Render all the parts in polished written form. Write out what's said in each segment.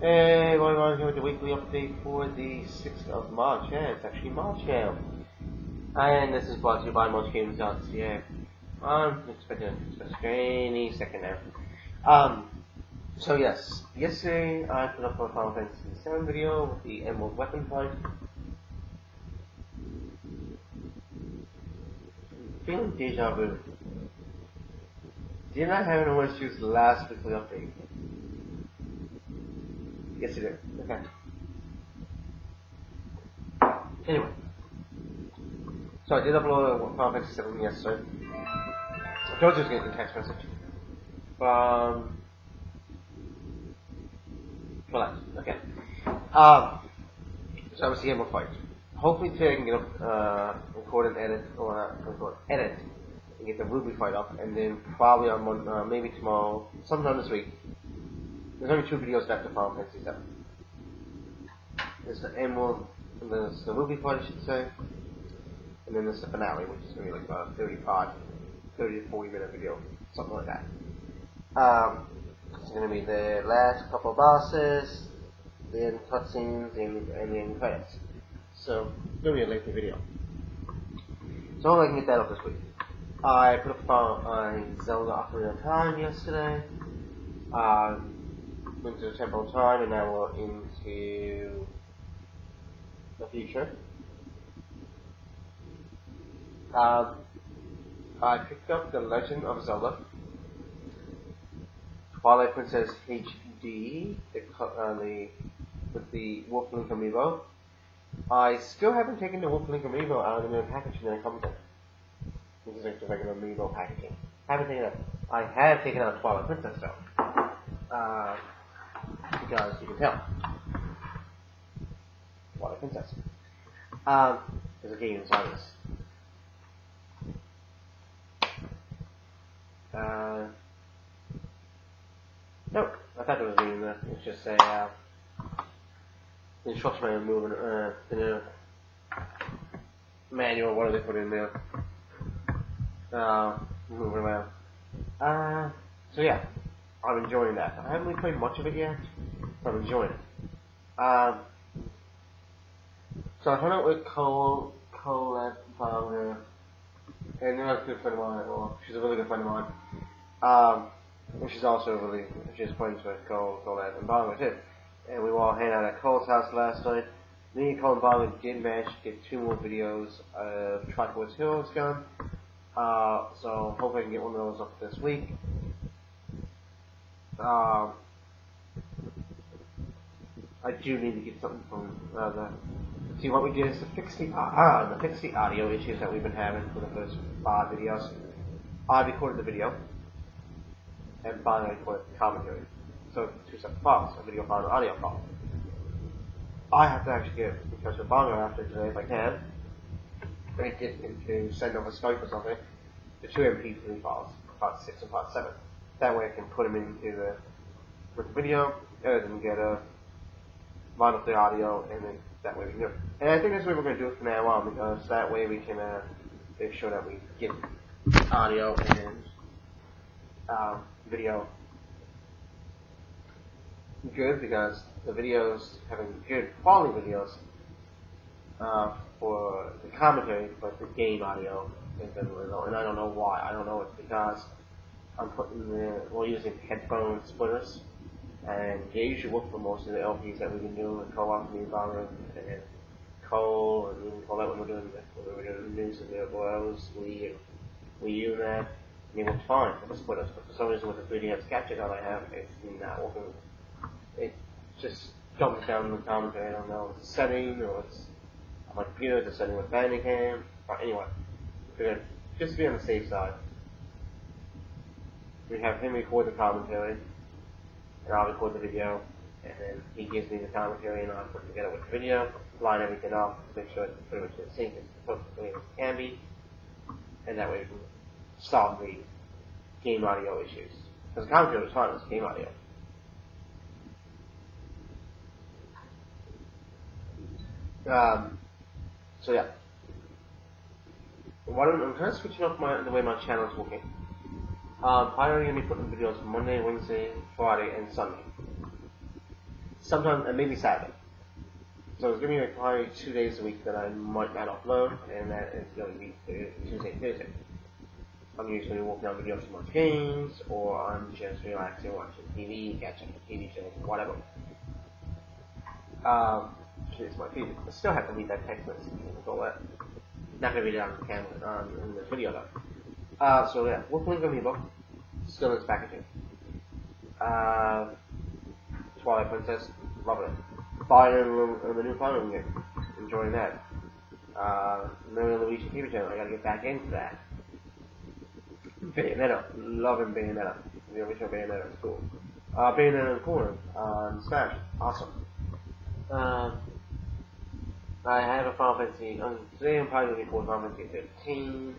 Hey, everyone, here with the weekly update for the 6th of March. Yeah, it's actually March now. And this is brought to you by MuchGames.ca. Expect any second now. So yes, yesterday I put up a Final Fantasy VII video with the Emerald Weapon fight. Feeling deja vu. Did I have any issues last weekly update? Yes, you did. Okay. Anyway, so I did upload a Final Fantasy VII yesterday. I told you I was getting a text message from Twilight. Okay. So obviously I'm a fight. Hopefully today I can get up, record and edit, or edit, and get the Ruby fight up, and then probably on Monday, maybe tomorrow, sometime this week. There's only 2 videos left of Final Fantasy VII. There's the Emerald, and there's the Ruby fight, I should say, and then there's the finale, which is going to be like a 30 to 40 minute video, something like that. It's going to be the last couple of bosses, the end cutscenes, and the end credits. So, it's going to be a lengthy video. So hopefully I can get that up this week. I put up a Zelda Ocarina of Time yesterday. Went to the Temple of Time, and now we're into the future. I picked up The Legend of Zelda, Twilight Princess HD, with the Wolf Link amiibo. I still haven't taken the Wolf Link amiibo out of the main packaging that it comes in. This is like the regular amiibo packaging. Haven't taken it. I have taken out Twilight Princess though, because you can tell. Twilight Princess. There's a game inside this. No, I thought there was a game in there. It's just a the instruction manual moving, the manual, what do they put in there? Moving around. So yeah, I'm enjoying that. I haven't really played much of it yet, but I'm enjoying it. So I hung out with Colette Fowler, and another good friend of mine, well, she's a really good friend of mine. And she's also really, she's friends with Colette and Bonga too. And we were all hanging out at Cole's house last night. Me and Cole and Bonga did manage to get 2 more videos of Triforce Heroes done. So hopefully I can get one of those up this week. I do need to get something from see what we did is to fix the audio issues that we've been having for the first 5 videos. I recorded the video, and finally recorded the commentary. So 2 separate files, a video file and an audio file. I have to actually get in touch with Bongo after today if I can, and get him to send over Skype or something, the 2 MP3 files, part 6 and part 7. That way I can put them into with the video, edit them, get line up the audio, and then that way we can do it. And I think that's the way we're going to do it from now on, because that way we can make sure that we get audio and video good, because the videos, having good quality videos for the commentary, but the game audio is really low, and I don't know why. I don't know it's because we're using headphone splitters, and they usually work for most of the LPs that we've been doing with co-op, me and Bonner, and Cole, and even Colette when we were doing the news of the Boils, we use that, and it works fine for the splitters, but for some reason with the 3DS capture card I have, it's not working. It just jumps down in the commentary. I don't know if it's a setting, or it's on my computer, it's a setting with Bandicam, or anyway, just to be on the safe side. We have him record the commentary, and I'll record the video, and then he gives me the commentary, and I'll put it together with the video, line everything up, make sure it's pretty much in sync as perfectly as it can be, and that way we can solve the game audio issues. Because the commentary was fine, it's game audio. So yeah. I'm kind of switching up the way my channel is working. Probably going to be putting videos Monday, Wednesday, Friday, and Sunday. sometimes, and maybe Saturday. So it's going to be like probably 2 days a week that I might not upload, and that is going to be Tuesday and Thursday. I'm usually walking on videos to watch games, or I'm just relaxing, watching TV, catching TV shows, whatever. It's my feed. I still have to read that text message and all that. Not going to read it on the camera, in this video though. So yeah, Wolflink Amiibo, still in its packaging. Twilight Princess, loving it. Buying the new Fire Emblem game, enjoying that. Knowing the Luigi TV channel, I gotta get back into that. Bayonetta, loving Bayonetta. The original Bayonetta is cool. Bayonetta in the corner, Smash, awesome. I have a Final Fantasy, today I'm probably going to record Final Fantasy 15,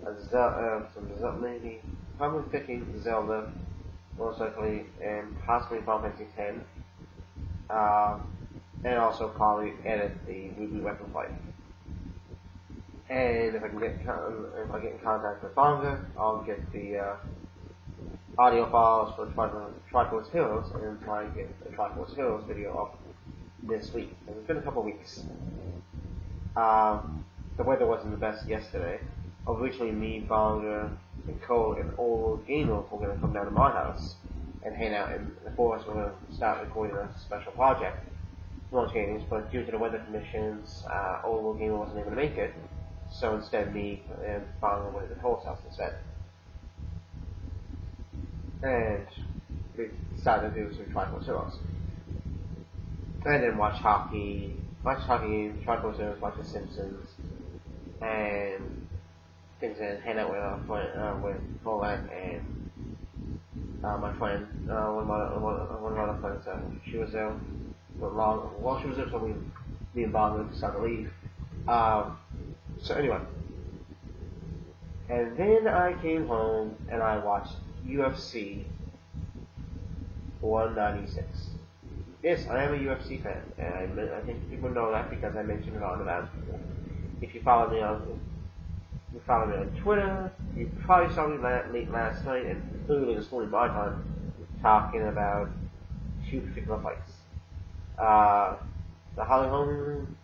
some Zelda maybe, probably 15 Zelda, most likely, and possibly Final Fantasy 10, and also probably edit the Ruby Weapon Fight. And if I get in contact with Bonga, I'll get the audio files for Triforce Heroes and try and get the Triforce Heroes video up this week. It's been a couple weeks. The weather wasn't the best yesterday. Originally, me, Bonga, and Cole, and old gamer were going to come down to my house and hang out in the forest. We're going to start recording a special project. Launch games, but due to the weather conditions, old gamer wasn't able to make it. So instead, me and Bonga went to the Cole's house instead. And we decided to do some Triforce Heroes. And then watch hockey, Triforce Heroes, watch The Simpsons, and things, and hang out with Paulette and my friend, one of my other friends. She was there while she was there, so me and Bob decided to leave. So anyway, and then I came home and I watched UFC 196. Yes, I am a UFC fan, and I think people know that because I mentioned it on the last video. If you follow me on Twitter, you probably saw me late last night and early this morning my time talking about two particular fights. The Holly Holm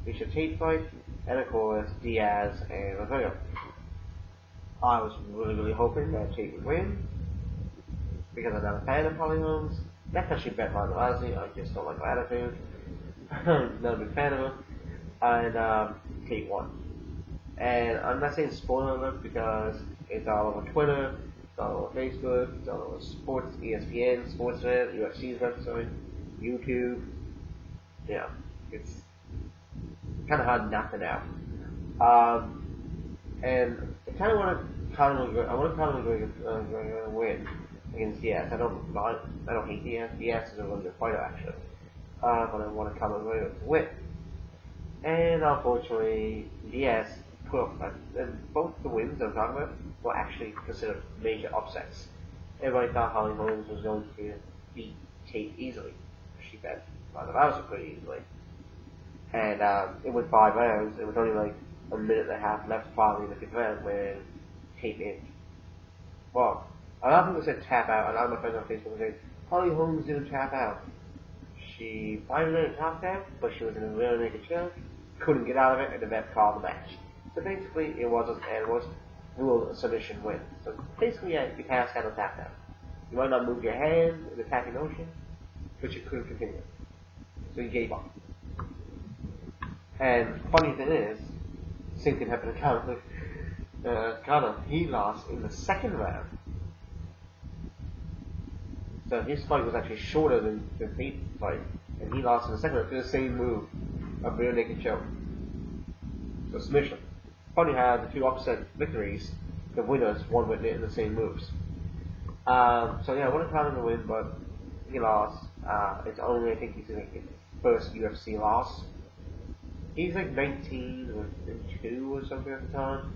Misha Tate fight, and of course Diaz and Rodrigo. I was really hoping that Tate would win because I'm not a fan of Holly Holmes. Not because she bet Ronda Rousey, I just don't like her attitude. Not a big fan of her. And Tate won. And I'm not saying spoiler alert because it's all over Twitter, it's all over Facebook, it's all over sports, ESPN, Sportsnet, UFC's website, YouTube. Yeah, it's kind of hard not to know. And I kind of want to Conor McGregor win against Diaz. I don't hate Diaz. Diaz is a really good fighter actually. But I want to Conor McGregor to win. And unfortunately, Diaz put up, and both the wins I'm talking about were actually considered major upsets. Everybody thought Holly Holmes was going to beat Tate easily. She bet Ronda Rousey pretty easily. And it went 5 rounds. It was only like a minute and a half left finally in the 5th round when Tate in. Well, a lot of people said tap out. A lot of my friends on Facebook said Holly Holmes didn't tap out. She finally made a top tap, but she was in a rear naked choke, couldn't get out of it, and the vet called the match. So basically, it was ruled a submission win. So basically, yeah, you passed out a tap out. You might not move your hand in the tapping motion, but you couldn't continue. So you gave up. And funny thing is, same thing happened to Conor. He lost in the 2nd round. So his fight was actually shorter than the Tate's fight, and he lost in the 2nd round to the same move, a rear naked choke. So submission. Funny how the two upset victories, the winners won with it in the same moves. So yeah, I wanted Conor to win, but he lost. It's only, I think he's like his first UFC loss. He's like 19-2 or something at the time.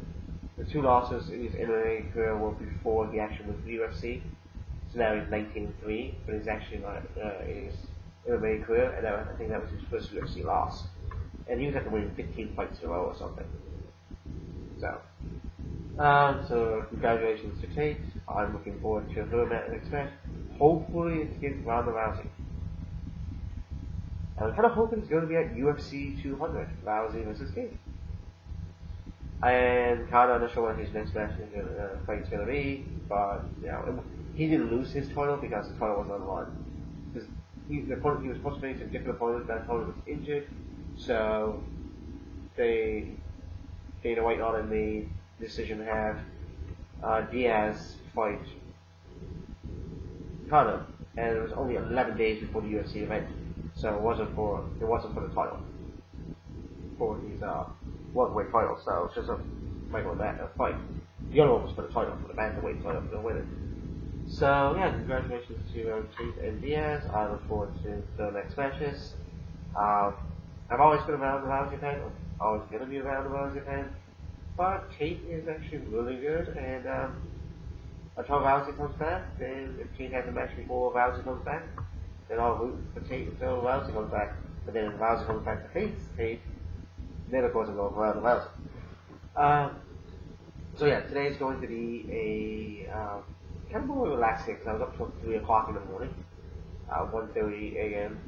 The 2 losses in his MMA career were before he actually went to the UFC. So now he's 19-3, but he's actually not his MMA career, and I think that was his first UFC loss. And he was have to win 15 fights in a row or something. So congratulations to Tate. I'm looking forward to her next match. hopefully it's against Ronda Rousey. And I'm kind of hoping it's going to be at UFC 200, Rousey versus Cage. And kind of not sure when his next match fight's going to be, but you know, he didn't lose his title because the title was on the line. Because he was supposed to face a different opponent, that opponent was injured, so Dana White on the decision to have Diaz fight Conor, and it was only 11 days before the UFC event, so it wasn't for the title, for his welterweight title. So it's just a regular fight. The other one was for the title, for the bantamweight title, for the winner. So yeah, congratulations to Tate and Diaz. I look forward to the next matches. I've always been around the Rousey fan. I'm always going to be around the Rousey fan. But Tate is actually really good, and until Rousey comes back, then if Tate has a match before Rousey comes back, then I'll root for Tate until Rousey comes back. But then if Rousey comes back to face Tate, then of course I'm going for Rousey. So yeah, today is going to be a kind of more relaxing because I was up till 3 o'clock in the morning, 1:30 a.m.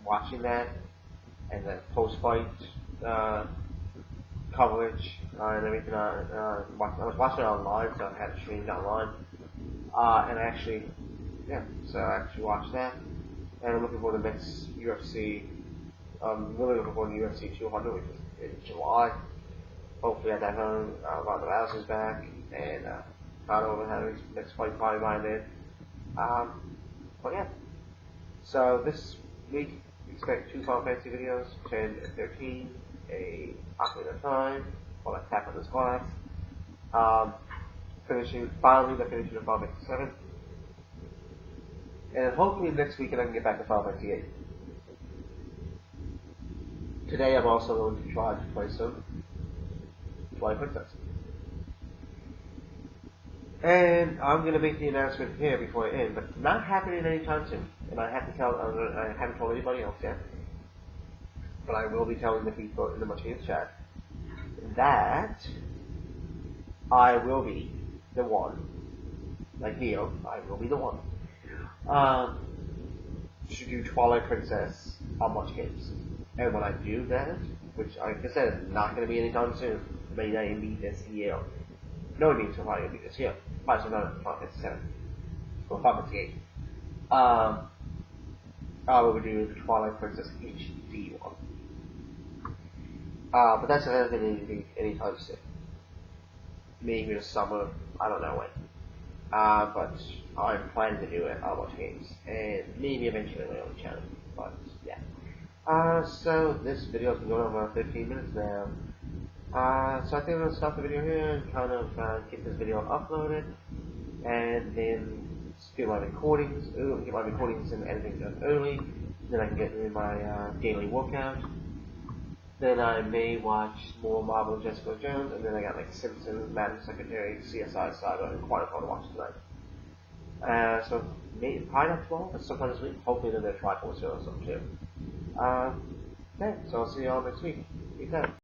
watching that, and then post-fight coverage and everything. I was watching it online, so I had it streamed online, and so I actually watched that, and I'm looking for the next UFC. I'm really looking for the UFC 200, which is in July. Hopefully at that time, Ronda Rousey's back, and Conor will have his next fight probably by then. But yeah. So this week, expect 2 Final Fantasy videos, 10 and 13, a Ocarina of Time, or like Tap on this class. Finally the finishing of Final Fantasy 7. And hopefully next weekend I can get back to Final Fantasy 8. Today I'm also going to try to play some Twilight Princess. And I'm going to make the announcement here before I end, but not happening anytime soon. And I haven't told anybody else yet, but I will be telling the people in the Much chat that I will be the one, like Neo, I will be the one, to do Twilight Princess on Much Games. And when I do that, which like I said is not going to be anytime soon, may not even be this year. No, it means it's probably going to be this year. Probably not Final Fantasy 7. Or Final Fantasy 8. I will do the Twilight Princess HD one. But that's not going to be anytime soon. Maybe this summer, I don't know when. But I'm planning to do it on Watch Games. And maybe eventually my own channel. But yeah. So this video's been going on about 15 minutes now. So I think I'm going to stop the video here and kind of get this video uploaded. And then get my recordings and editing done early. Then I can get in my daily workout. Then I may watch more Marvel and Jessica Jones, and then I got like Simpsons, Madam Secretary, CSI Saga, and Quantico to watch tonight. So maybe probably not tomorrow, but sometime this week. Hopefully then they'll try for or something too. Okay, so I'll see you all next week. Peace out.